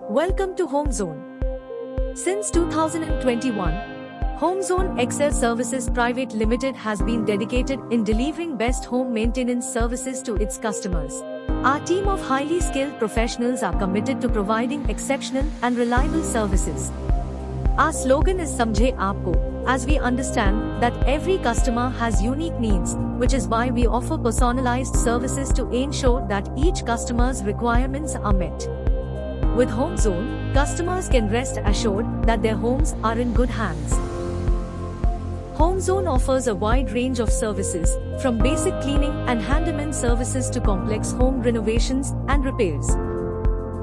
Welcome to Homzon. Since 2021, Homzon Excel Services Private Limited has been dedicated in delivering best home maintenance services to its customers. Our team of highly skilled professionals are committed to providing exceptional and reliable services. Our slogan is Samjhe, Aapko, as we understand that every customer has unique needs, which is why we offer personalized services to ensure that each customer's requirements are met. With Homzon, customers can rest assured that their homes are in good hands. Homzon offers a wide range of services, from basic cleaning and handyman services to complex home renovations and repairs.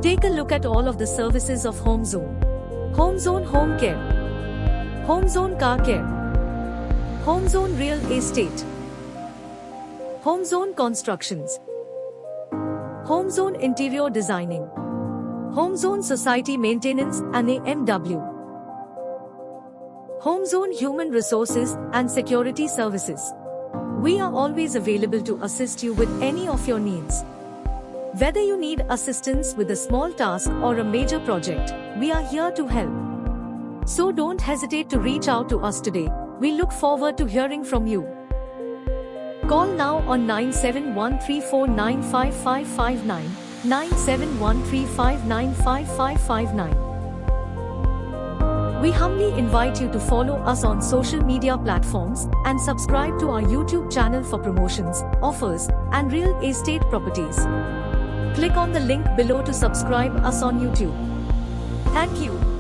Take a look at all of the services of Homzon. Homzon Home Care, Homzon Car Care, Homzon Real Estate, Homzon Constructions, Homzon Interior Designing, Homzon Society Maintenance and AMW, Homzon Human Resources and Security Services. We are always available to assist you with any of your needs. Whether you need assistance with a small task or a major project, we are here to help. So don't hesitate to reach out to us today. We look forward to hearing from you. Call now on 9713495559, 9713595559. We humbly invite you to follow us on social media platforms and subscribe to our YouTube channel for promotions, offers, and real estate properties. Click on the link below to subscribe us on YouTube. Thank you.